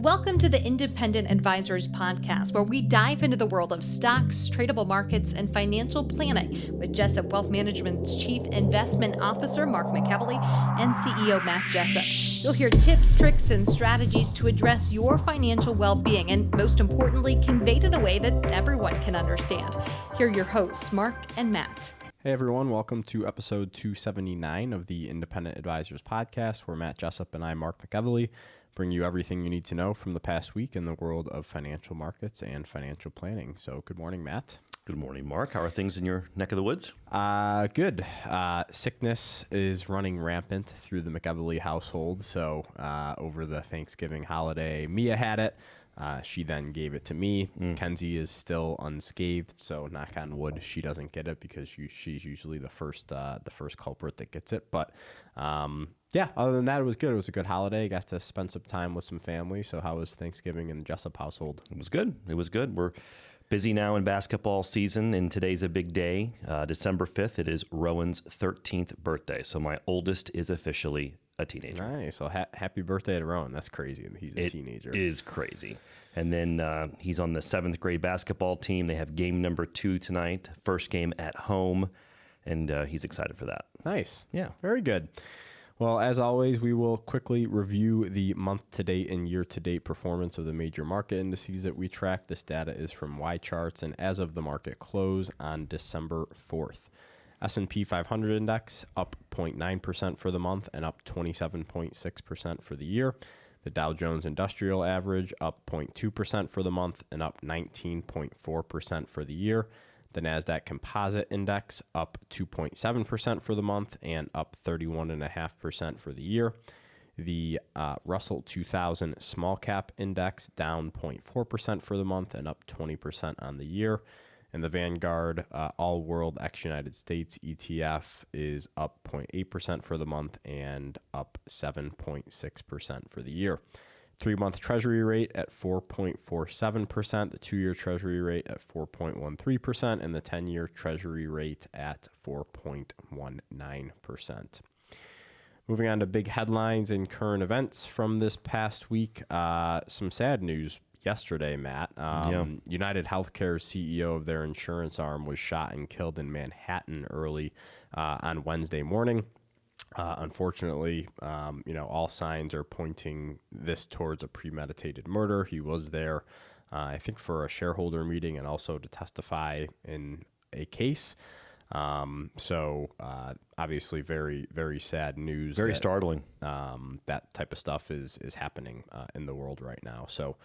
Welcome to the Independent Advisors Podcast, where we dive into the world of stocks, tradable markets, and financial planning with Jessup Wealth Management's Chief Investment Officer, Mark McEvely, and CEO, Matt Jessup. You'll hear tips, tricks, and strategies to address your financial well-being, and most importantly, conveyed in a way that everyone can understand. Here are your hosts, Mark and Matt. Hey everyone, welcome to episode 279 of the Independent Advisors Podcast, where Matt Jessup and I, Mark McEvely, bring you everything you need to know from the past week in the world of financial markets and financial planning. So good morning, Matt. Good morning, Mark. How are things in your neck of the woods? Good. Sickness is running rampant through the McEvely household. So over the Thanksgiving holiday, Mia had it. She then gave it to me. Kenzie is still unscathed, so knock on wood, she doesn't get it because she's usually the first culprit that gets it. But other than that, it was good. It was a good holiday. Got to spend some time with some family. So how was Thanksgiving in the Jessup household? It was good. We're busy now in basketball season, and today's a big day. December 5th, it is Rowan's 13th birthday. So my oldest is officially a teenager. Nice. So happy birthday to Rowan. That's crazy. He's a teenager. It is crazy. And then he's on the 7th grade basketball team. They have game number 2 tonight, first game at home, and he's excited for that. Nice. Yeah. Very good. Well, as always, we will quickly review the month-to-date and year-to-date performance of the major market indices that we track. This data is from Y-Charts, and as of the market close on December 4th. S&P 500 index up 0.9% for the month and up 27.6% for the year. The Dow Jones Industrial Average up 0.2% for the month and up 19.4% for the year. The NASDAQ Composite Index up 2.7% for the month and up 31.5% for the year. The Russell 2000 Small Cap Index down 0.4% for the month and up 20% on the year. And the Vanguard All World United States ETF is up 0.8% for the month and up 7.6% for the year. 3-month Treasury rate at 4.47%, the 2-year Treasury rate at 4.13%, and the 10-year Treasury rate at 4.19%. Moving on to big headlines and current events from this past week, some sad news yesterday, Matt. UnitedHealthcare CEO of their insurance arm was shot and killed in Manhattan early on Wednesday morning. Unfortunately, all signs are pointing this towards a premeditated murder. He was there, I think, for a shareholder meeting and also to testify in a case. Obviously very, very sad news. Very startling. That type of stuff is happening in the world right now. So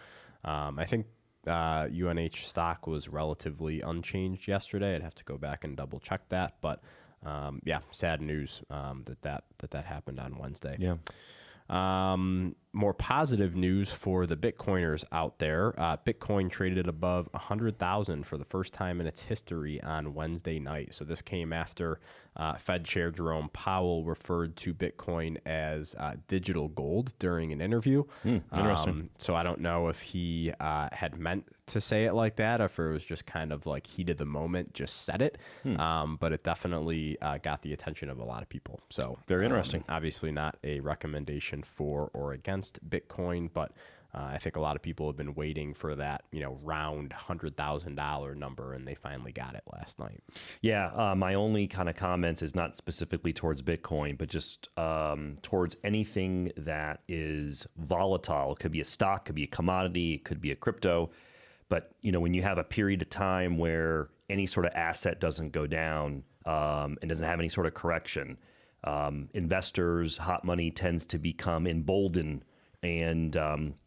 I think UNH stock was relatively unchanged yesterday. I'd have to go back and double check that, but sad news that happened on Wednesday. Yeah. More positive news for the Bitcoiners out there. Bitcoin traded above 100,000 for the first time in its history on Wednesday night. So this came after Fed Chair Jerome Powell referred to Bitcoin as digital gold during an interview. Interesting. So I don't know if he had meant to say it like that, or if it was just kind of like heat of the moment, just said it. But it definitely got the attention of a lot of people. So very interesting. Obviously not a recommendation for or against Bitcoin, but I think a lot of people have been waiting for that, round $100,000 number, and they finally got it last night. Yeah, my only kind of comments is not specifically towards Bitcoin, but just towards anything that is volatile. It could be a stock, could be a commodity, it could be a crypto. But, when you have a period of time where any sort of asset doesn't go down and doesn't have any sort of correction, investors, hot money tends to become emboldened. And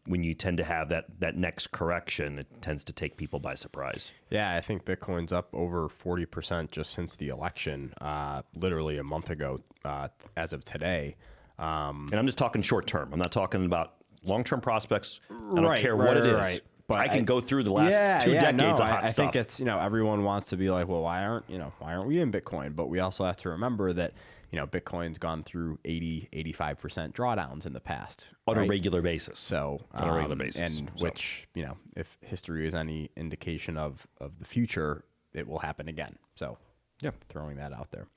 when you tend to have that next correction, it tends to take people by surprise. Yeah, I think Bitcoin's up over 40% just since the election, literally a month ago as of today. And I'm just talking short term. I'm not talking about long-term prospects. I don't care what it is. Right. But I can go through the last 2 decades of hot stuff. I think it's, everyone wants to be like, well, why aren't we in Bitcoin? But we also have to remember that, Bitcoin's gone through 80-85% drawdowns in the past on a regular basis. So on a regular basis, and which if history is any indication of the future, it will happen again. So throwing that out there.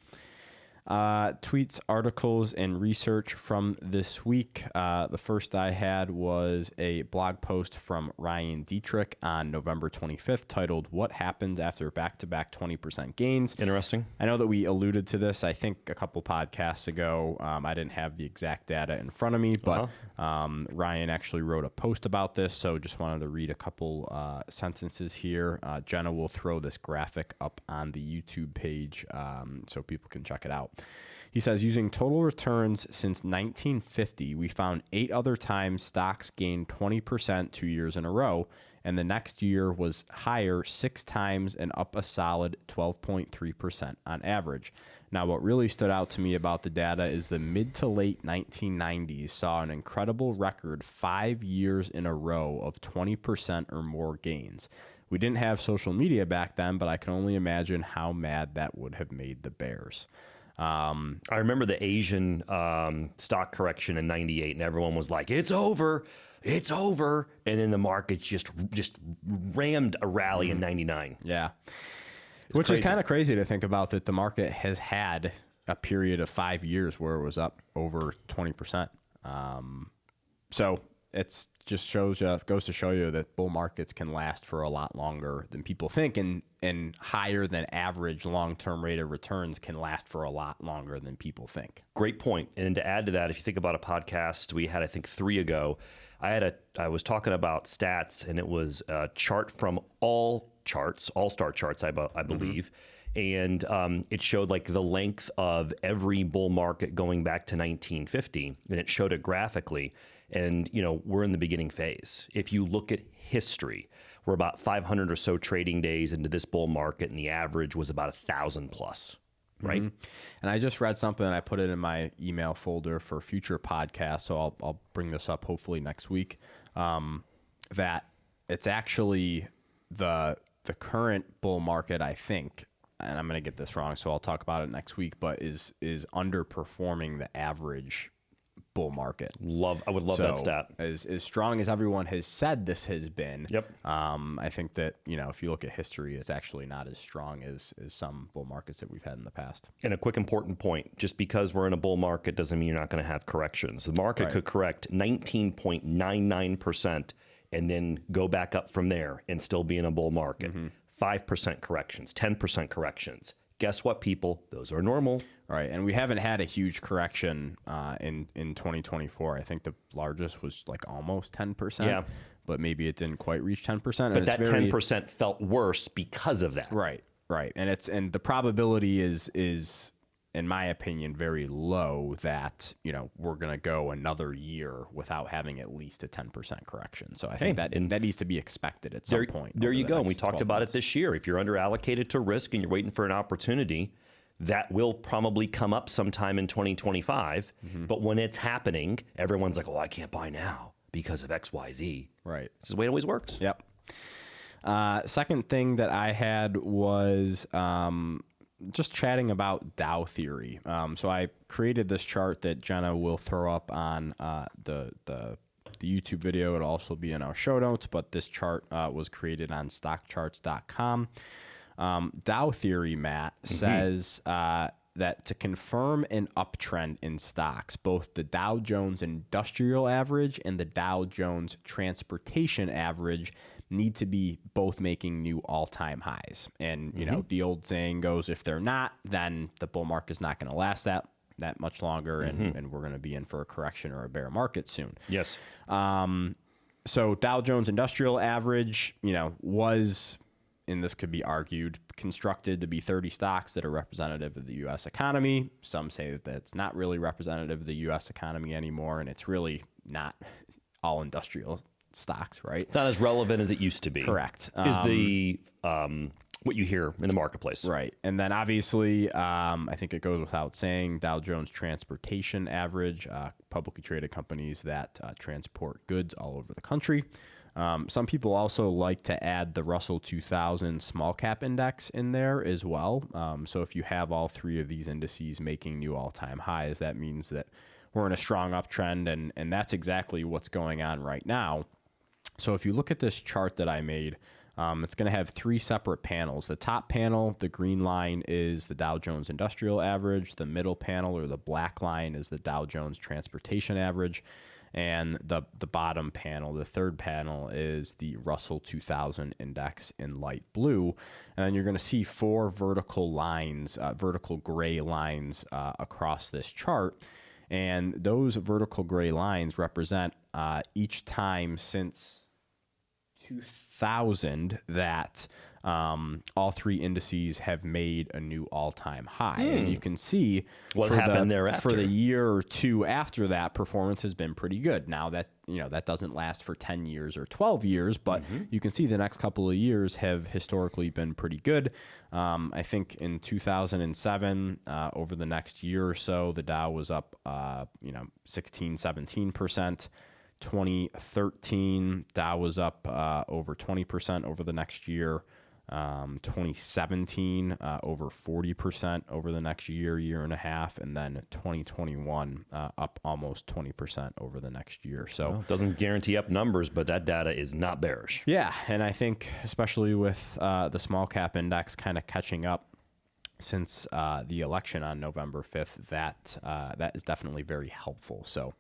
Tweets, articles, and research from this week. The first I had was a blog post from Ryan Dietrich on November 25th titled, "What Happens After Back-to-Back 20% Gains?" Interesting. I know that we alluded to this, I think, a couple podcasts ago. I didn't have the exact data in front of me, but Ryan actually wrote a post about this, so just wanted to read a couple sentences here. Jenna will throw this graphic up on the YouTube page so people can check it out. He says, using total returns since 1950, we found 8 other times stocks gained 20% 2 years in a row, and the next year was higher 6 times and up a solid 12.3% on average. Now, what really stood out to me about the data is the mid to late 1990s saw an incredible record 5 years in a row of 20% or more gains. We didn't have social media back then, but I can only imagine how mad that would have made the bears. I remember the Asian stock correction in '98, and everyone was like, "It's over, it's over," and then the market just rammed a rally in '99. Yeah, which is kind of crazy to think about, that the market has had a period of 5 years where it was up over 20%. So it's just goes to show you that bull markets can last for a lot longer than people think, and higher than average long-term rate of returns can last for a lot longer than people think. Great point. And to add to that, if you think about a podcast we had, I think 3 ago, I was talking about stats, and it was a chart from All-Star charts, I believe. And it showed like the length of every bull market going back to 1950, and it showed it graphically. And, we're in the beginning phase. If you look at history, we're about 500 or so trading days into this bull market, and the average was about 1,000 plus, right? And I just read something, and I put it in my email folder for future podcasts, so I'll bring this up hopefully next week, that it's actually the current bull market, I think, and I'm going to get this wrong, so I'll talk about it next week, but is underperforming the average bull market. I would love that stat. As strong as everyone has said this has been, Yep. I think that, if you look at history, it's actually not as strong as some bull markets that we've had in the past. And a quick important point, just because we're in a bull market doesn't mean you're not going to have corrections. The market could correct 19.99% and then go back up from there and still be in a bull market. 5% corrections, 10% corrections. Guess what, people? Those are normal. Right, and we haven't had a huge correction in 2024. I think the largest was like almost 10%. Yeah. But maybe it didn't quite reach 10%. But that 10% felt worse because of that. Right. And the probability is in my opinion, very low that, we're going to go another year without having at least a 10% correction. So I think that needs to be expected at some point. There you go. And we talked about it this year. If you're under allocated to risk and you're waiting for an opportunity, that will probably come up sometime in 2025. But when it's happening, everyone's like, "Oh, I can't buy now because of X, Y, Z." Right. This is the way it always works. Yep. Second thing that I had was just chatting about Dow theory. So I created this chart that Jenna will throw up on the YouTube video. It'll also be in our show notes, but this chart was created on stockcharts.com. Dow theory, Matt, says that to confirm an uptrend in stocks, both the Dow Jones Industrial Average and the Dow Jones Transportation Average need to be both making new all-time highs. And, the old saying goes, if they're not, then the bull market is not going to last that much longer, and we're going to be in for a correction or a bear market soon. Yes. So Dow Jones Industrial Average, was, and this could be argued, constructed to be 30 stocks that are representative of the U.S. economy. Some say that that's not really representative of the U.S. economy anymore, and it's really not all industrial stocks, right? It's not as relevant as it used to be. Correct. Is the what you hear in the marketplace. Right. And then obviously, I think it goes without saying, Dow Jones Transportation Average, publicly traded companies that transport goods all over the country. Some people also like to add the Russell 2000 small cap index in there as well. So if you have all three of these indices making new all-time highs, that means that we're in a strong uptrend, and that's exactly what's going on right now. So if you look at this chart that I made, It's going to have three separate panels. The top panel, the green line, is the Dow Jones Industrial Average. The middle panel, or the black line, is the Dow Jones Transportation Average. And the bottom panel, the third panel, is the Russell 2000 Index in light blue. And then you're going to see four vertical lines, vertical gray lines across this chart. And those vertical gray lines represent each time since 2000 that all three indices have made a new all-time high. And you can see what happened thereafter. For the year or two after that, performance has been pretty good. Now that, that doesn't last for 10 years or 12 years, but you can see the next couple of years have historically been pretty good. I think in 2007, over the next year or so, the Dow was up, 16, 17%. 2013, Dow was up over 20% over the next year. 2017, over 40% over the next year and a half. And then 2021, up almost 20% over the next year. So it doesn't guarantee up numbers, but that data is not bearish. Yeah. And I think especially with the small cap index kind of catching up since the election on November 5th, that is definitely very helpful. So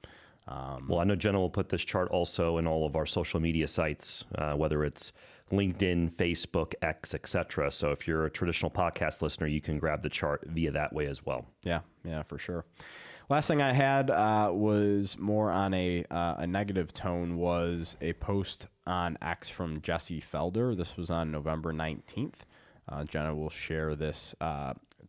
well, I know Jenna will put this chart also in all of our social media sites, whether it's LinkedIn, Facebook, X, etc. So if you're a traditional podcast listener, you can grab the chart via that way as well. Yeah, for sure. Last thing I had was more on a negative tone, was a post on X from Jesse Felder. This was on November 19th. Jenna will share this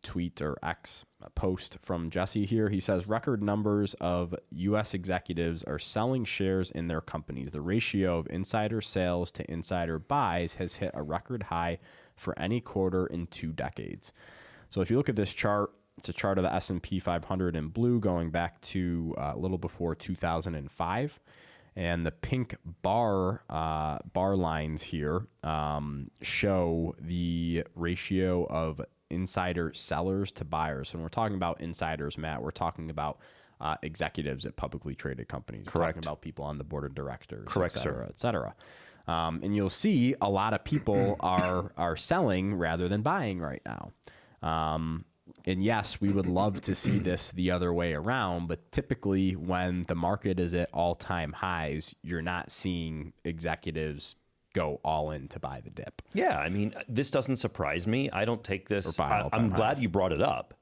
tweet or X post from Jesse here. He says, record numbers of U.S. executives are selling shares in their companies. The ratio of insider sales to insider buys has hit a record high for any quarter in 2 decades. So if you look at this chart, it's a chart of the S&P 500 in blue going back to a little before 2005. And the pink bar lines here show the ratio of insider sellers to buyers. And we're talking about insiders, Matt. We're talking about executives at publicly traded companies. Correct. We're talking about people on the board of directors, correct, et cetera, sir. et cetera. And you'll see a lot of people are selling rather than buying right now. And yes, we would love to see this the other way around, but typically when the market is at all-time highs, you're not seeing executives go all in to buy the dip. Yeah, I mean, this doesn't surprise me. I don't take this. I'm glad highs. you brought it up,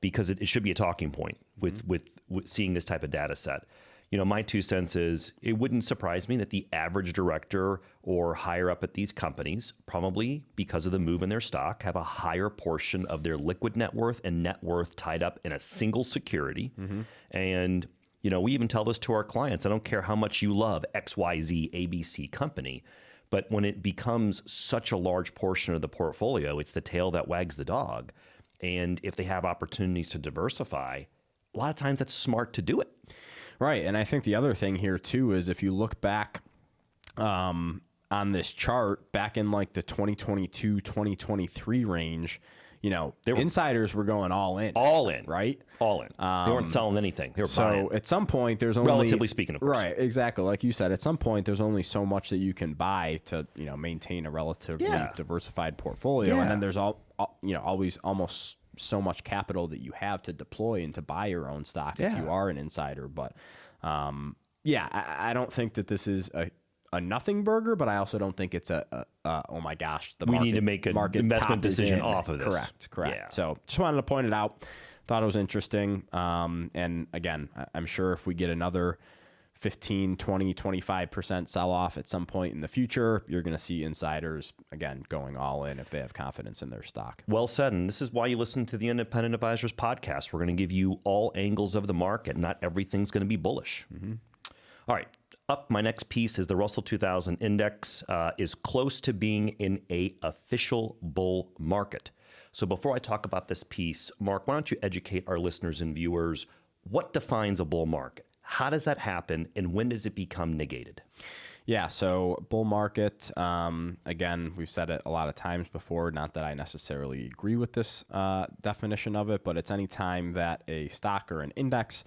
because it should be a talking point with seeing this type of data set. My 2 cents is, it wouldn't surprise me that the average director or higher up at these companies, probably because of the move in their stock, have a higher portion of their liquid net worth and net worth tied up in a single security. And, we even tell this to our clients. I don't care how much you love XYZ ABC company, but when it becomes such a large portion of the portfolio, it's the tail that wags the dog. And if they have opportunities to diversify, a lot of times that's smart to do it. Right. And I think the other thing here too is, if you look back on this chart back in like the 2022, 2023 range, insiders were going all in. All in. Right? All in. They weren't selling anything. They were buying. So at some point there's only... Relatively speaking, of course. Right, exactly. Like you said, at some point there's only so much that you can buy to, maintain a relatively diversified portfolio. And then there's always almost so much capital that you have to deploy and to buy your own stock if you are an insider. But I don't think that this is a nothing burger, but I also don't think it's oh my gosh, we need to make an investment decision off of this. Correct. Yeah. So just wanted to point it out. Thought it was interesting. And again, I'm sure if we get another 15, 20, 25% sell off at some point in the future, you're going to see insiders, again, going all in if they have confidence in their stock. Well said. And this is why you listen to the Independent Advisors podcast. We're going to give you all angles of the market. Not everything's going to be bullish. All right. Up, my next piece is the Russell 2000 Index is close to being in a official bull market. So before I talk about this piece, Mark, why don't you educate our listeners and viewers, what defines a bull market? How does that happen, and when does it become negated? Yeah, so bull market, again, we've said it a lot of times before, not that I necessarily agree with this definition of it, but it's any time that a stock or an index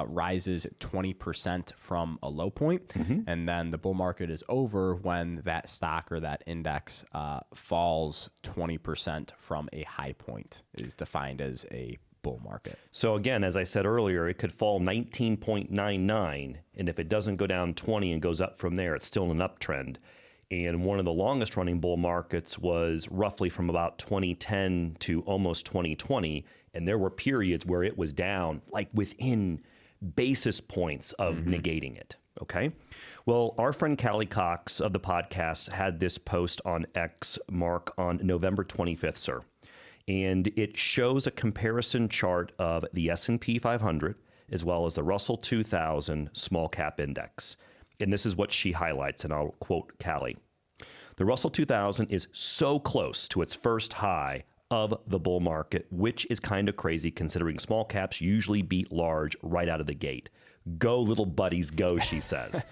rises 20% from a low point, and then the bull market is over when that stock or that index falls 20% from a high point, is defined as a bull market. So again, as I said earlier, it could fall 19.99, and if it doesn't go down 20 and goes up from there, it's still an uptrend. And one of the longest running bull markets was roughly from about 2010 to almost 2020, and there were periods where it was down like within basis points of negating it. Okay. Well, our friend Callie Cox of the podcast had this post on X, Mark, on November 25th, sir. And it shows a comparison chart of the S&P 500 as well as the Russell 2000 small cap index. And this is what she highlights, and I'll quote Callie. The Russell 2000 is so close to its first high of the bull market, which is kind of crazy considering small caps usually beat large right out of the gate. Go, little buddies, go, she says.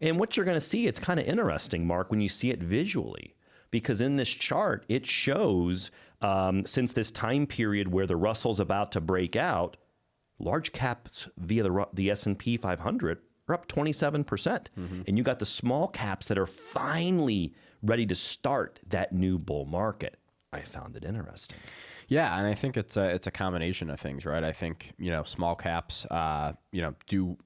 And what you're going to see, it's kind of interesting, Mark, when you see it visually. Because in this chart, it shows since this time period where the Russell's about to break out, large caps via the S&P 500 are up 27%. And you got the small caps that are finally ready to start that new bull market. I found it interesting. Yeah, and I think it's a combination of things, right? I think, small caps, do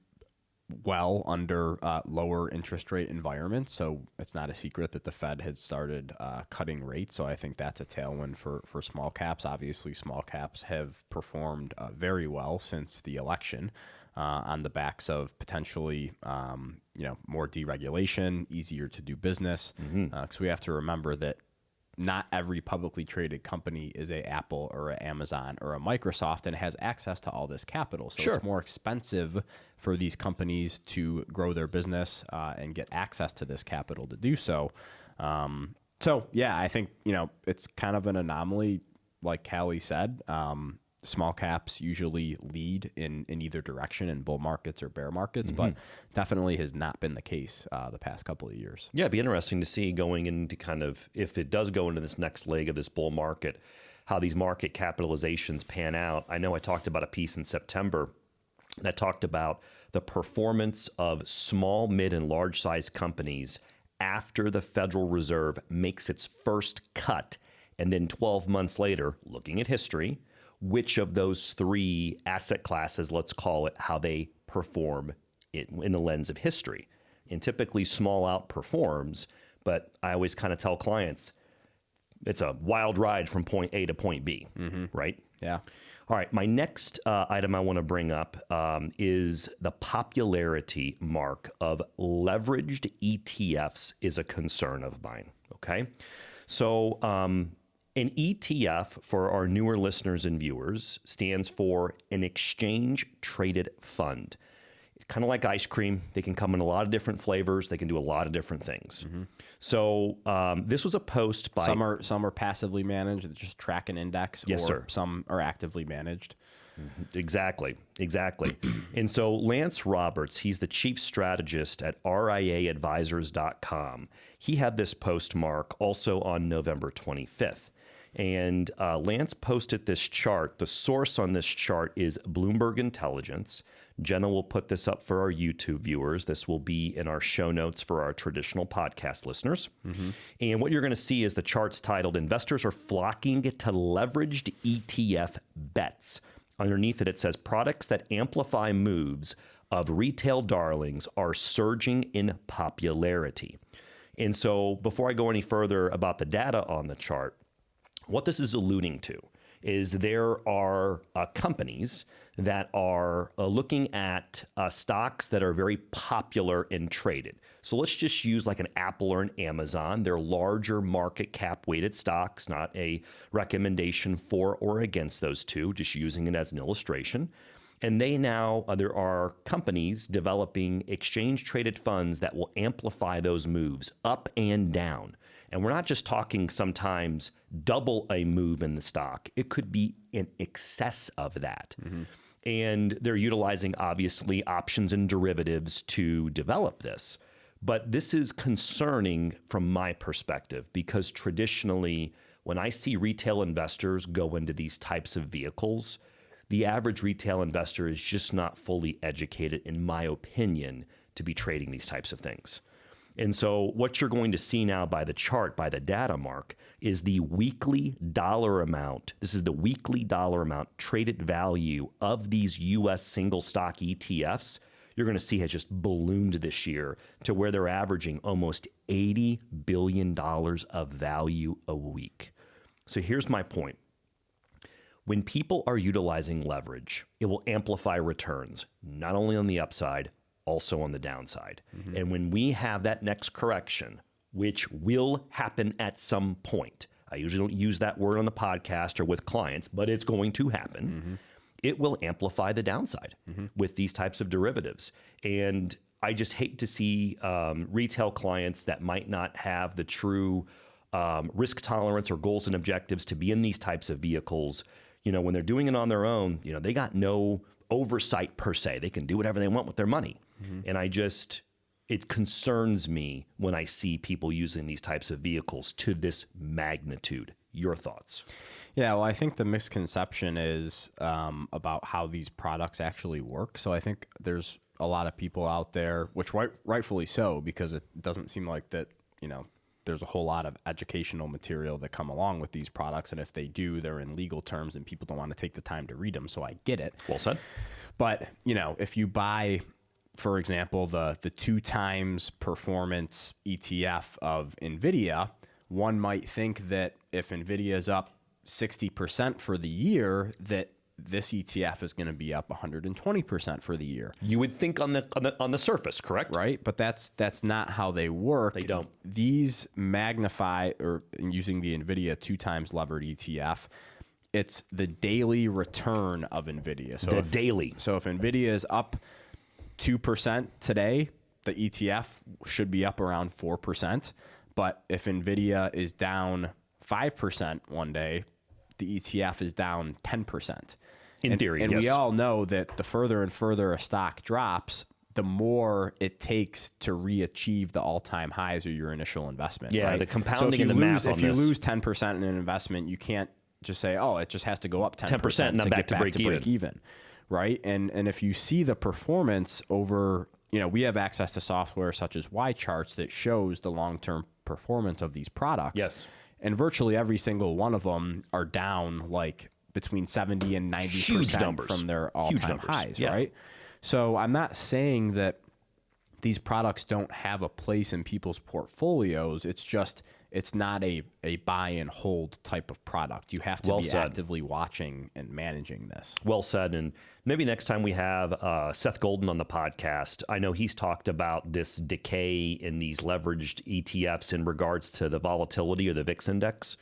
well under lower interest rate environments. So it's not a secret that the Fed had started cutting rates. So I think that's a tailwind for small caps. Obviously, small caps have performed very well since the election on the backs of potentially, more deregulation, easier to do business. Because we have to remember that not every publicly traded company is a Apple or an Amazon or a Microsoft and has access to all this capital. So it's more expensive for these companies to grow their business and get access to this capital to do so. I think, it's kind of an anomaly, like Callie said. Small caps usually lead in either direction in bull markets or bear markets, but definitely has not been the case the past couple of years. Yeah, it'd be interesting to see going into kind of, if it does go into this next leg of this bull market, how these market capitalizations pan out. I know I talked about a piece in September that talked about the performance of small, mid, and large size companies after the Federal Reserve makes its first cut. And then 12 months later, looking at history, which of those three asset classes, let's call it, how they perform in the lens of history. And typically small outperforms, but I always kind of tell clients, it's a wild ride from point A to point B, right? Yeah. All right, my next item I want to bring up is the popularity, Mark, of leveraged ETFs is a concern of mine, okay? So an ETF, for our newer listeners and viewers, stands for an exchange-traded fund. It's kind of like ice cream. They can come in a lot of different flavors. They can do a lot of different things. So this was a post by... Some are passively managed, that just track an index, some are actively managed. Exactly. And so Lance Roberts, he's the chief strategist at RIAadvisors.com. He had this post, Mark, also on November 25th. And Lance posted this chart. The source on this chart is Bloomberg Intelligence. Jenna will put this up for our YouTube viewers. This will be in our show notes for our traditional podcast listeners. And what you're going to see is the chart's titled, Investors Are Flocking to Leveraged ETF Bets. Underneath it says, products that amplify moves of retail darlings are surging in popularity. And so before I go any further about the data on the chart, what this is alluding to is there are companies that are looking at stocks that are very popular and traded. So let's just use like an Apple or an Amazon. They're larger market cap weighted stocks, not a recommendation for or against those two, just using it as an illustration. And they now, there are companies developing exchange traded funds that will amplify those moves up and down. And we're not just talking sometimes double a move in the stock. It could be in excess of that. And they're utilizing, obviously, options and derivatives to develop this. But this is concerning from my perspective because traditionally, when I see retail investors go into these types of vehicles, the average retail investor is just not fully educated, in my opinion, to be trading these types of things. And so what you're going to see now by the chart, by the data, Mark, is the weekly dollar amount. This is the weekly dollar amount traded value of these U.S. single stock ETFs. You're going to see has just ballooned this year to where they're averaging almost $80 billion of value a week. So here's my point. When people are utilizing leverage, it will amplify returns, not only on the upside, also on the downside. Mm-hmm. And when we have that next correction, which will happen at some point, I usually don't use that word on the podcast or with clients, but it's going to happen. Mm-hmm. It will amplify the downside with these types of derivatives. And I just hate to see retail clients that might not have the true risk tolerance or goals and objectives to be in these types of vehicles. You know, when they're doing it on their own, you know, they got no oversight per se. They can do whatever they want with their money. And it concerns me when I see people using these types of vehicles to this magnitude. Your thoughts? Yeah, well, I think the misconception is about how these products actually work. So I think there's a lot of people out there, which rightfully so, because it doesn't seem like that, you know, there's a whole lot of educational material that come along with these products. And if they do, they're in legal terms and people don't want to take the time to read them. So I get it. Well said. But, you know, if you buy, for example, the 2x performance ETF of NVIDIA, one might think that if NVIDIA is up 60% for the year, that this ETF is going to be up 120% for the year. You would think on the surface, correct? Right, but that's not how they work. They don't. These magnify, or using the NVIDIA 2x levered ETF, it's the daily return of NVIDIA. So if NVIDIA is up 2% today, the ETF should be up around 4%. But if NVIDIA is down 5% one day, the ETF is down 10%. In theory, and yes. we all know that the further and further a stock drops, the more it takes to re-achieve the all-time highs of your initial investment. Yeah, right? the compounding and the math on this. If you lose 10% in an investment, you can't just say, oh, it just has to go up 10% and I'm back to break even. Right? And if you see the performance over, you know, we have access to software such as Y charts that shows the long-term performance of these products. Yes. And virtually every single one of them are down like between 70 and 90% from their all-time highs, right? So I'm not saying that these products don't have a place in people's portfolios. It's just, it's not a buy and hold type of product. You have to be actively watching and managing this. Well said. And maybe next time we have Seth Golden on the podcast, I know he's talked about this decay in these leveraged ETFs in regards to the volatility of the VIX index.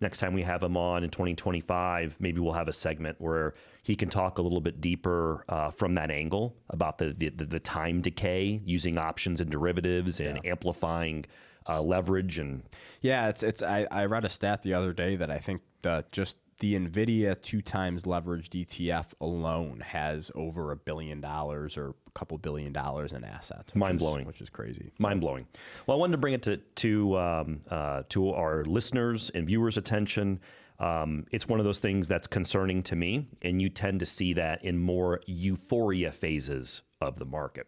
Next time we have him on in 2025, maybe we'll have a segment where he can talk a little bit deeper from that angle about the time decay using options and derivatives and amplifying leverage. And I read a stat the other day that I think just the NVIDIA 2x leveraged ETF alone has over $1 billion or a couple $1 billion in assets. Mind-blowing. Which is crazy. Mind-blowing. Well, I wanted to bring it to our listeners' and viewers' attention. It's one of those things that's concerning to me, and you tend to see that in more euphoria phases of the market.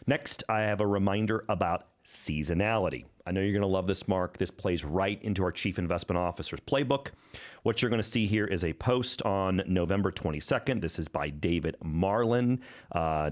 Next, I have a reminder about seasonality. I know you're going to love this, Mark. This plays right into our Chief Investment Officer's playbook. What you're going to see here is a post on November 22nd. This is by David Marlin.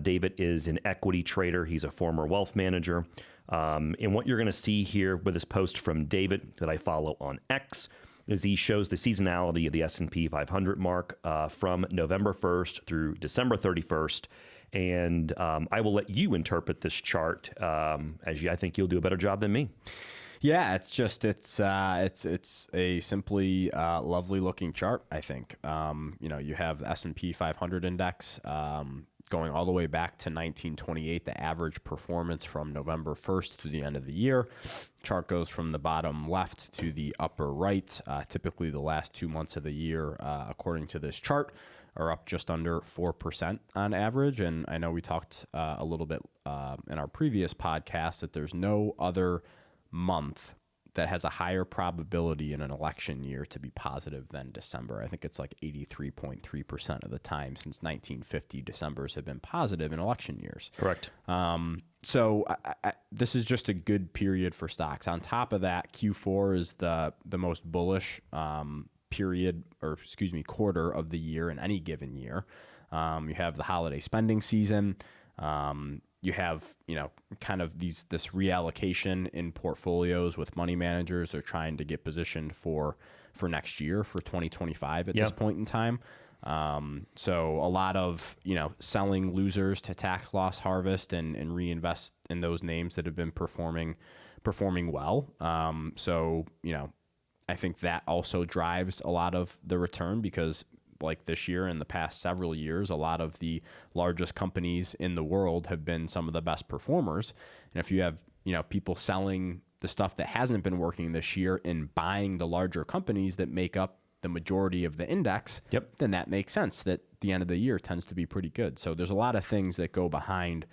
David is an equity trader. He's a former wealth manager. And what you're going to see here with this post from David that I follow on X is he shows the seasonality of the S&P 500 mark from November 1st through December 31st. And I will let you interpret this chart I think you'll do a better job than me. Yeah, it's a simply lovely looking chart. I think you have the S&P 500 index going all the way back to 1928. The average performance from November 1st through the end of the year. Chart goes from the bottom left to the upper right. Typically, the last 2 months of the year, according to this chart, are up just under 4% on average. And I know we talked a little bit in our previous podcast that there's no other month that has a higher probability in an election year to be positive than December. I think it's like 83.3% of the time since 1950, Decembers have been positive in election years. Correct. So this is just a good period for stocks. On top of that, Q4 is the most bullish quarter of the year in any given year. You have the holiday spending season. You have, kind of this reallocation in portfolios with money managers. They're trying to get positioned for next year, for 2025 at this point in time. So a lot of, selling losers to tax loss harvest and reinvest in those names that have been performing well. So, I think that also drives a lot of the return because like this year and the past several years, a lot of the largest companies in the world have been some of the best performers. And if you have, people selling the stuff that hasn't been working this year and buying the larger companies that make up the majority of the index, then that makes sense that the end of the year tends to be pretty good. So there's a lot of things that go behind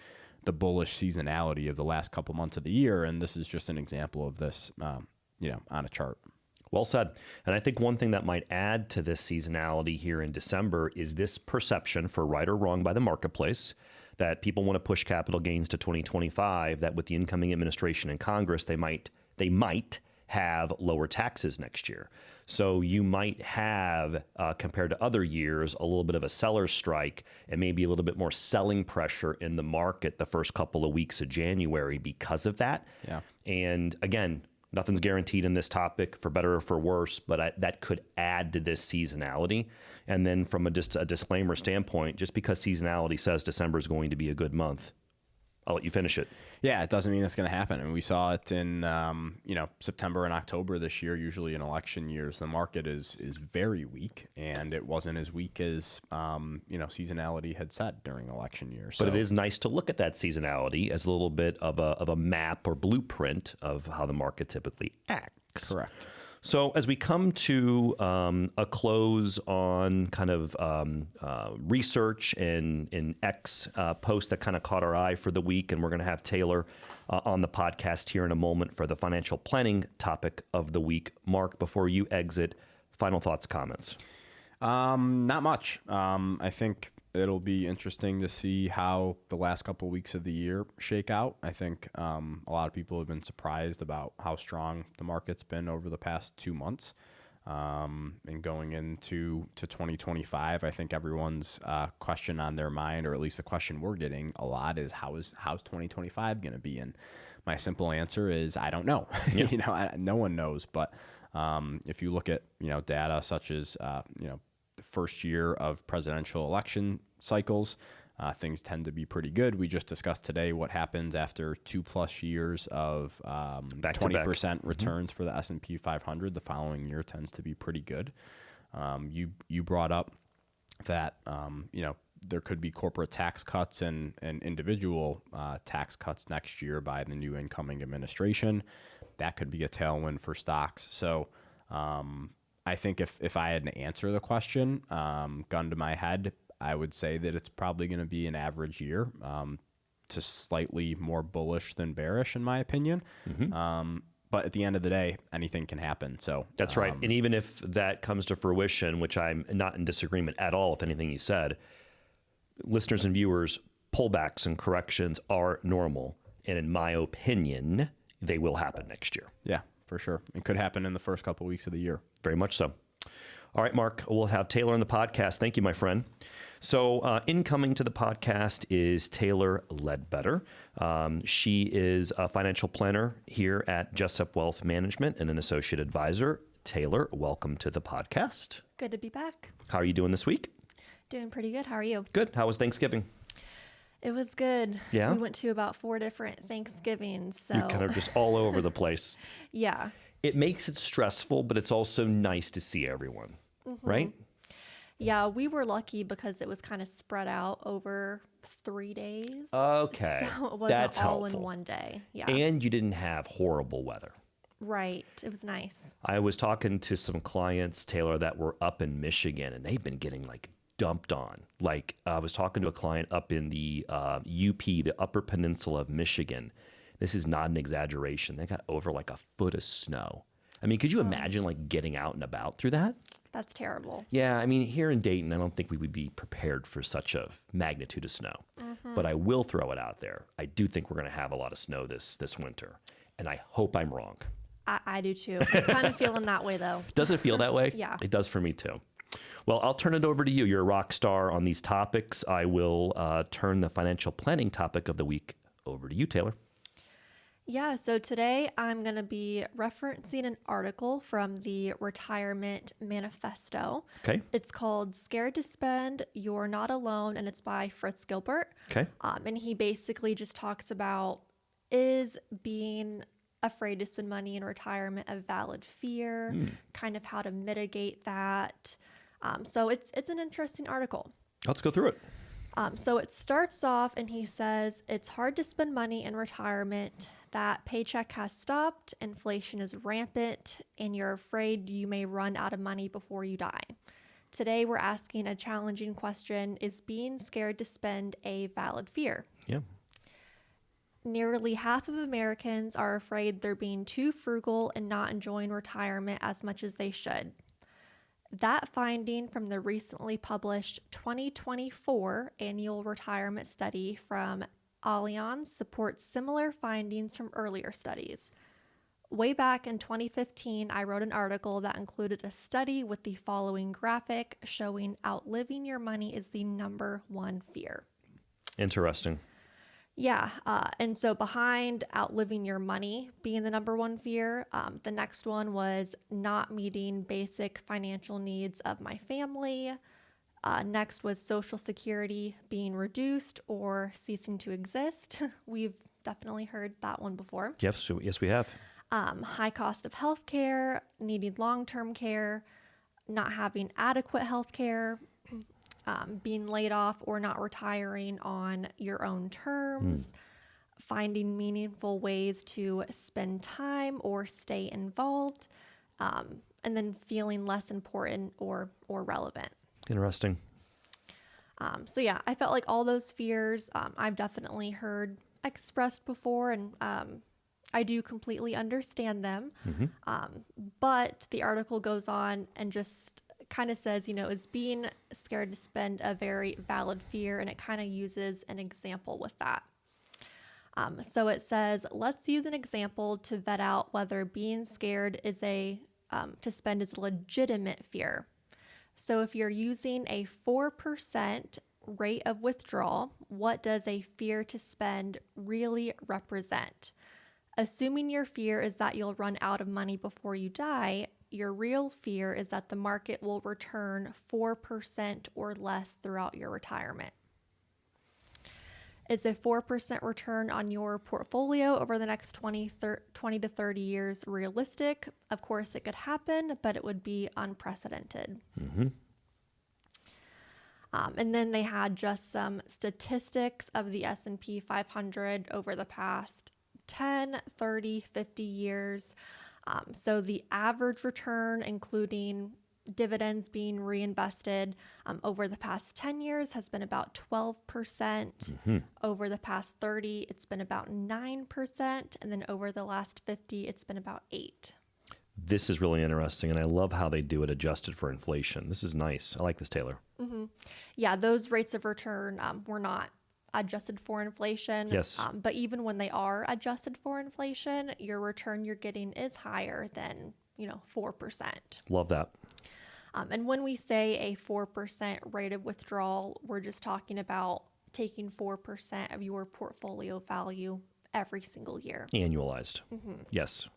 the bullish seasonality of the last couple months of the year. And this is just an example of this, on a chart. Well said. And I think one thing that might add to this seasonality here in December is this perception, for right or wrong by the marketplace, that people want to push capital gains to 2025, that with the incoming administration and Congress, they might have lower taxes next year. So you might have, compared to other years, a little bit of a seller's strike and maybe a little bit more selling pressure in the market the first couple of weeks of January because of that. Yeah. And again, nothing's guaranteed in this topic, for better or for worse, but that could add to this seasonality. And then from a disclaimer standpoint, just because seasonality says December is going to be a good month, I'll let you finish it. Yeah, it doesn't mean it's going to happen. And we saw it in, September and October this year. Usually in election years, the market is very weak, and it wasn't as weak as, seasonality had said during election years. But it is nice to look at that seasonality as a little bit of a map or blueprint of how the market typically acts. Correct. So as we come to a close on kind of research and X post that kind of caught our eye for the week, and we're going to have Taylor on the podcast here in a moment for the financial planning topic of the week. Mark, before you exit, final thoughts, comments? Not much. I think it'll be interesting to see how the last couple of weeks of the year shake out. I think a lot of people have been surprised about how strong the market's been over the past 2 months. And going into 2025, I think everyone's question on their mind, or at least the question we're getting a lot, is how's 2025 going to be? And my simple answer is I don't know. Yeah. No one knows. But if you look at data such as the first year of presidential election cycles, things tend to be pretty good. We just discussed today what happens after 2+ years of 20% returns for the S&P 500. The following year tends to be pretty good. You brought up that there could be corporate tax cuts and individual tax cuts next year by the new incoming administration. That could be a tailwind for stocks. So I think if I had to answer the question, gun to my head, I would say that it's probably going to be an average year, to slightly more bullish than bearish, in my opinion. Mm-hmm. But at the end of the day, anything can happen. So that's right. And even if that comes to fruition, which I'm not in disagreement at all with anything you said, listeners and viewers, pullbacks and corrections are normal. And in my opinion, they will happen next year. Yeah, for sure. It could happen in the first couple of weeks of the year. Very much so. All right, Mark, we'll have Taylor on the podcast. Thank you, my friend. So incoming to the podcast is Taylor Ledbetter. She is a financial planner here at Jessup Wealth Management and an associate advisor. Taylor, welcome to the podcast. Good to be back. How are you doing this week? Doing pretty good. How are you? Good. How was Thanksgiving? It was good. Yeah? We went to about 4 different Thanksgivings. So You're kind of just all over the place. Yeah. It makes it stressful, but it's also nice to see everyone, right? Yeah, we were lucky because it was kind of spread out over 3 days. Okay. So it wasn't That's all helpful. in one day. Yeah. And you didn't have horrible weather. Right. It was nice. I was talking to some clients, Taylor, that were up in Michigan, and they've been getting like dumped on. Like I was talking to a client up in the UP, the Upper Peninsula of Michigan. This is not an exaggeration. They got over like a foot of snow. I mean, could you imagine like getting out and about through that? That's terrible. Yeah, I mean, here in Dayton, I don't think we would be prepared for such a magnitude of snow. But I will throw it out there. I do think we're going to have a lot of snow this winter, and I hope I'm wrong. I do too. It's kind of feeling that way though. Does it feel that way? Yeah. It does for me too. Well, I'll turn it over to you. You're a rock star on these topics. I will turn the financial planning topic of the week over to you, Taylor. Yeah, so today I'm going to be referencing an article from the Retirement Manifesto. Okay. It's called Scared to Spend, You're Not Alone, and it's by Fritz Gilbert. Okay. And he basically just talks about, is being afraid to spend money in retirement a valid fear, kind of how to mitigate that. So it's an interesting article. Let's go through it. So it starts off and he says, it's hard to spend money in retirement. That paycheck has stopped, inflation is rampant, and you're afraid you may run out of money before you die. Today we're asking a challenging question, is being scared to spend a valid fear? Yeah. Nearly half of Americans are afraid they're being too frugal and not enjoying retirement as much as they should. That finding from the recently published 2024 annual retirement study from Allianz supports similar findings from earlier studies. Way back in 2015, I wrote an article that included a study with the following graphic showing outliving your money is the number one fear. Interesting. Yeah, and so behind outliving your money being the number one fear, the next one was not meeting basic financial needs of my family. Next was Social Security being reduced or ceasing to exist. We've definitely heard that one before. Yes, we have. High cost of health care, needing long-term care, not having adequate health care, being laid off or not retiring on your own terms, finding meaningful ways to spend time or stay involved, and then feeling less important or relevant. Interesting. So yeah, I felt like all those fears I've definitely heard expressed before, and I do completely understand them. But the article goes on and just kind of says, is being scared to spend a very valid fear, and it kind of uses an example with that. So it says, let's use an example to vet out whether being scared is to spend is a legitimate fear. So if you're using a 4% rate of withdrawal, what does a fear to spend really represent? Assuming your fear is that you'll run out of money before you die, your real fear is that the market will return 4% or less throughout your retirement. Is a 4% return on your portfolio over the next 20 to 30 years realistic? Of course, it could happen, but it would be unprecedented. And then they had just some statistics of the S&P 500 over the past 10, 30, 50 years. So the average return, including dividends being reinvested over the past 10 years, has been about 12%. Over the past 30, it's been about 9%. And then over the last 50, it's been about 8%. This is really interesting, and I love how they do it adjusted for inflation. This is nice. I like this, Taylor. Yeah, those rates of return were not adjusted for inflation. Yes. But even when they are adjusted for inflation, your return you're getting is higher than, 4%. Love that. And when we say a 4% rate of withdrawal, we're just talking about taking 4% of your portfolio value every single year. Annualized. Yes.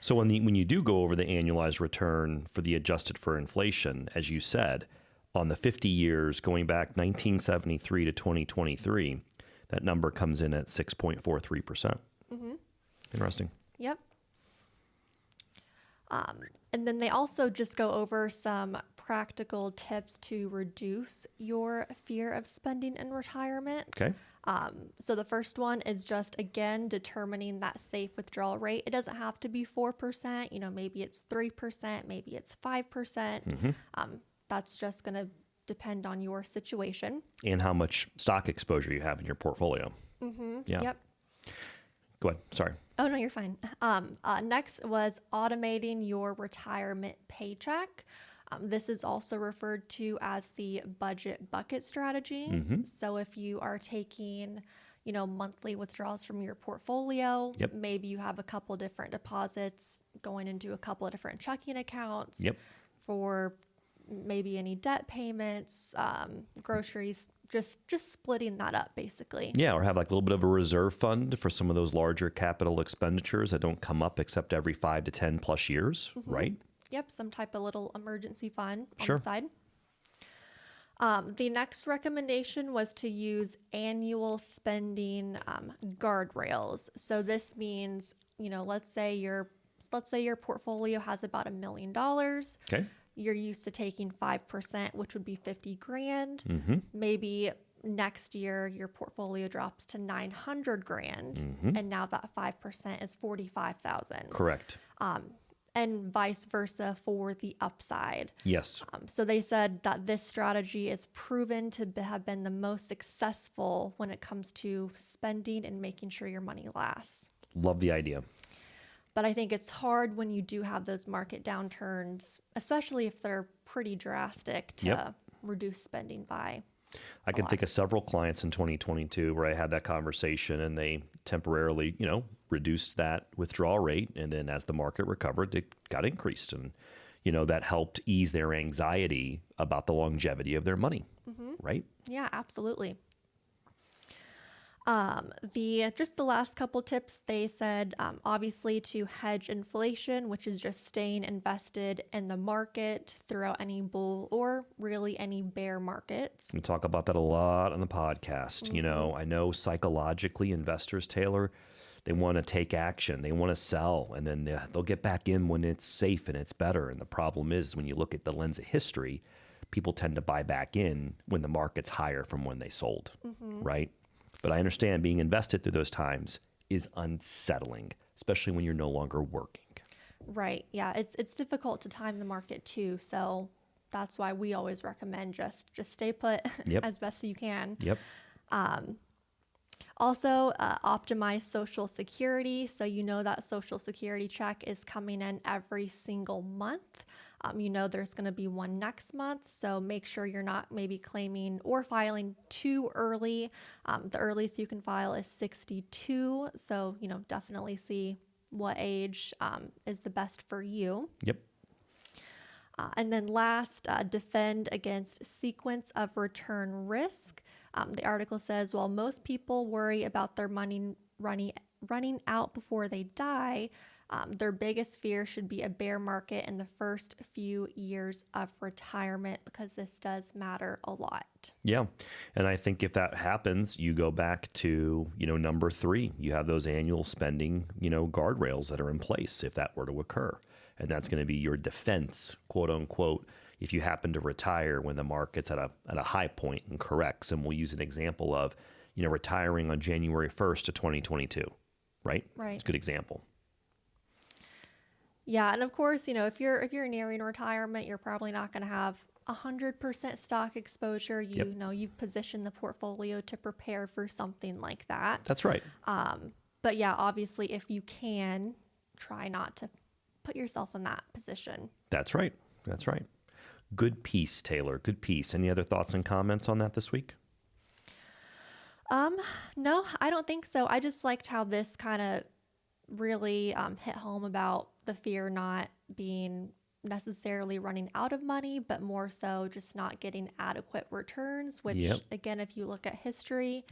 So when you do go over the annualized return for the adjusted for inflation, as you said, on the 50 years going back 1973 to 2023, that number comes in at 6.43%. Interesting. Yep. And then they also just go over some practical tips to reduce your fear of spending in retirement. Okay. So the first one is just, again, determining that safe withdrawal rate. It doesn't have to be 4%. Maybe it's 3%, maybe it's 5%. That's just going to depend on your situation. And how much stock exposure you have in your portfolio. Yeah. Yep. Go ahead. Sorry. Oh, no, you're fine. Next was automating your retirement paycheck. This is also referred to as the budget bucket strategy. So if you are taking, monthly withdrawals from your portfolio, Yep. maybe you have a couple different deposits going into a couple of different checking accounts Yep. for maybe any debt payments, groceries, just splitting that up basically. Yeah, or have like a little bit of a reserve fund for some of those larger capital expenditures that don't come up except every 5 to 10 plus years, right? Yep, some type of little emergency fund on Sure. the side. The next recommendation was to use annual spending guardrails. So this means, let's say your portfolio has about $1 million. Okay. You're used to taking 5%, which would be 50 grand. Maybe next year your portfolio drops to 900 grand, and now that 5% is 45,000. Correct. And vice versa for the upside. Yes. So they said that this strategy is proven to have been the most successful when it comes to spending and making sure your money lasts. Love the idea. But I think it's hard when you do have those market downturns, especially if they're pretty drastic, to Yep. reduce spending by. I can think of several clients in 2022 where I had that conversation and they temporarily, reduced that withdrawal rate. And then as the market recovered, it got increased. And, that helped ease their anxiety about the longevity of their money, right? Yeah, absolutely. The last couple tips, they said, obviously to hedge inflation, which is just staying invested in the market throughout any bull or really any bear markets. We talk about that a lot on the podcast. I know psychologically investors, Taylor, they want to take action. They want to sell, and then they'll get back in when it's safe and it's better. And the problem is when you look at the lens of history, people tend to buy back in when the market's higher from when they sold, right? But I understand being invested through those times is unsettling, especially when you're no longer working. Right. Yeah. It's difficult to time the market too. So that's why we always recommend just stay put Yep. as best you can. Yep. Also, optimize Social Security. So that Social Security check is coming in every single month. There's going to be one next month. So make sure you're not maybe claiming or filing too early. The earliest you can file is 62. So, definitely see what age is the best for you. Yep. And then last, defend against sequence of return risk. The article says, while most people worry about their money running out before they die, their biggest fear should be a bear market in the first few years of retirement, because this does matter a lot. Yeah. And I think if that happens, you go back to, number 3, you have those annual spending, guardrails that are in place if that were to occur. And that's going to be your defense, quote unquote, if you happen to retire when the market's at a high point and corrects. And we'll use an example of, retiring on January 1st of 2022, right? Right. It's a good example. Yeah, and of course, if you're nearing retirement, you're probably not going to have 100% stock exposure. You've positioned the portfolio to prepare for something like that. That's right. But yeah, obviously, if you can, try not to put yourself in that position. That's right. That's right. Good piece, Taylor. Good piece. Any other thoughts and comments on that this week? No, I don't think so. I just liked how this kind of really hit home about the fear not being necessarily running out of money, but more so just not getting adequate returns, which again, if you look at history,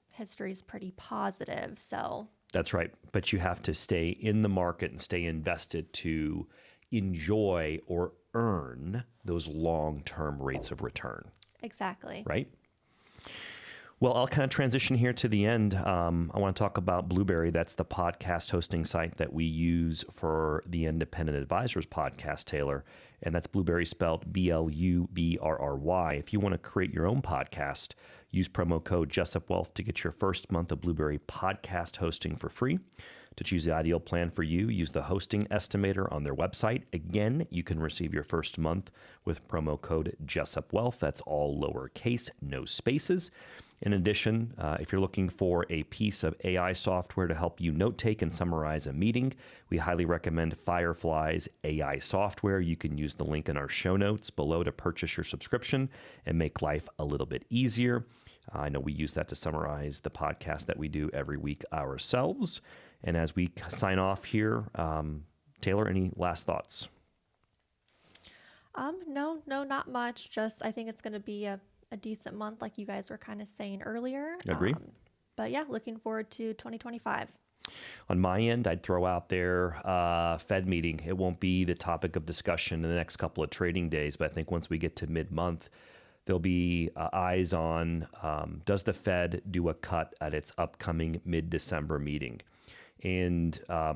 history is pretty positive. So that's right. But you have to stay in the market and stay invested to enjoy or earn those long-term rates of return. Exactly. Right? Well, I'll kind of transition here to the end. I want to talk about Blueberry. That's the podcast hosting site that we use for the Independent Advisors podcast, Taylor. And that's Blueberry spelled Blubrry. If you want to create your own podcast, use promo code JessupWealth to get your first month of Blueberry podcast hosting for free. To choose the ideal plan for you, use the hosting estimator on their website. Again, you can receive your first month with promo code JessupWealth. That's all lowercase, no spaces. In addition, if you're looking for a piece of AI software to help you note take and summarize a meeting, we highly recommend Firefly's AI software. You can use the link in our show notes below to purchase your subscription and make life a little bit easier. I know we use that to summarize the podcast that we do every week ourselves. And as we sign off here, Taylor, any last thoughts? No, not much. Just I think it's going to be a decent month, like you guys were kind of saying earlier. Agree. But yeah, looking forward to 2025. On my end, I'd throw out there Fed meeting. It won't be the topic of discussion in the next couple of trading days, but I think once we get to mid-month, there'll be eyes on does the Fed do a cut at its upcoming mid-December meeting? And I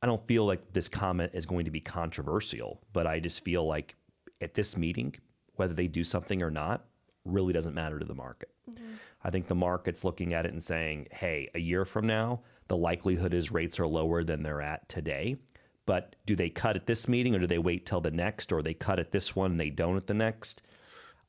don't feel like this comment is going to be controversial, but I just feel like at this meeting, whether they do something or not, really doesn't matter to the market. Mm-hmm. I think the market's looking at it and saying, hey, a year from now, the likelihood is rates are lower than they're at today. But do they cut at this meeting or do they wait till the next, or they cut at this one and they don't at the next?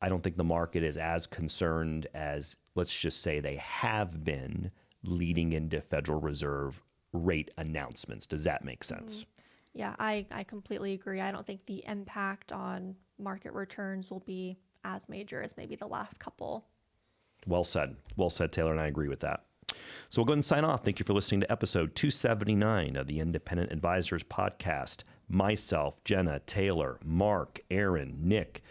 I don't think the market is as concerned as, let's just say, they have been leading into Federal Reserve rate announcements. Does that make sense? Yeah, I completely agree. I don't think the impact on market returns will be as major as maybe the last couple. Well said. Well said, Taylor, and I agree with that. So we'll go ahead and sign off. Thank you for listening to episode 279 of the Independent Advisors Podcast. Myself, Jenna, Taylor, Mark, Aaron, Nick,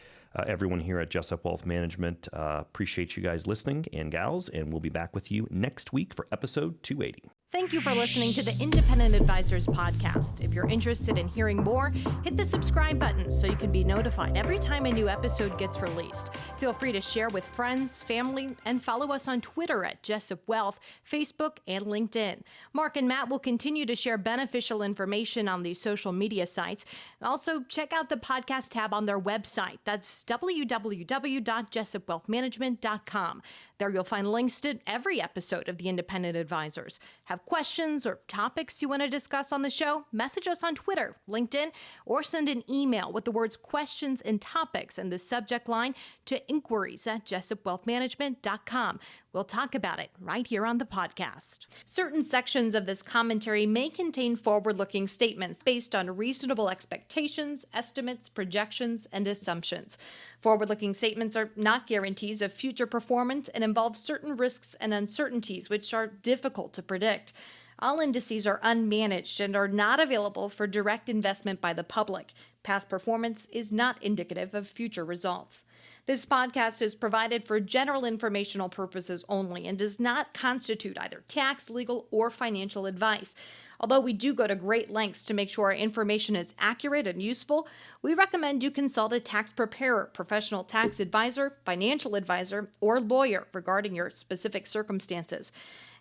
everyone here at Jessup Wealth Management. Appreciate you guys listening and gals, and we'll be back with you next week for episode 280. Thank you for listening to the Independent Advisors Podcast. If you're interested in hearing more, hit the subscribe button so you can be notified every time a new episode gets released. Feel free to share with friends, family, and follow us on Twitter at Jessup Wealth, Facebook, and LinkedIn. Mark and Matt will continue to share beneficial information on these social media sites. Also, check out the podcast tab on their website. That's www.jessupwealthmanagement.com. There you'll find links to every episode of the Independent Advisors. Have questions or topics you want to discuss on the show? Message us on Twitter, LinkedIn, or send an email with the words questions and topics in the subject line to inquiries@jessupwealthmanagement.com. We'll talk about it right here on the podcast. Certain sections of this commentary may contain forward-looking statements based on reasonable expectations, estimates, projections, and assumptions. Forward-looking statements are not guarantees of future performance and involve certain risks and uncertainties which are difficult to predict. All indices are unmanaged and are not available for direct investment by the public. Past performance is not indicative of future results. This podcast is provided for general informational purposes only and does not constitute either tax, legal, or financial advice. Although we do go to great lengths to make sure our information is accurate and useful, we recommend you consult a tax preparer, professional tax advisor, financial advisor, or lawyer regarding your specific circumstances.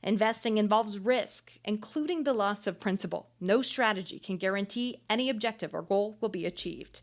Investing involves risk, including the loss of principal. No strategy can guarantee any objective or goal will be achieved.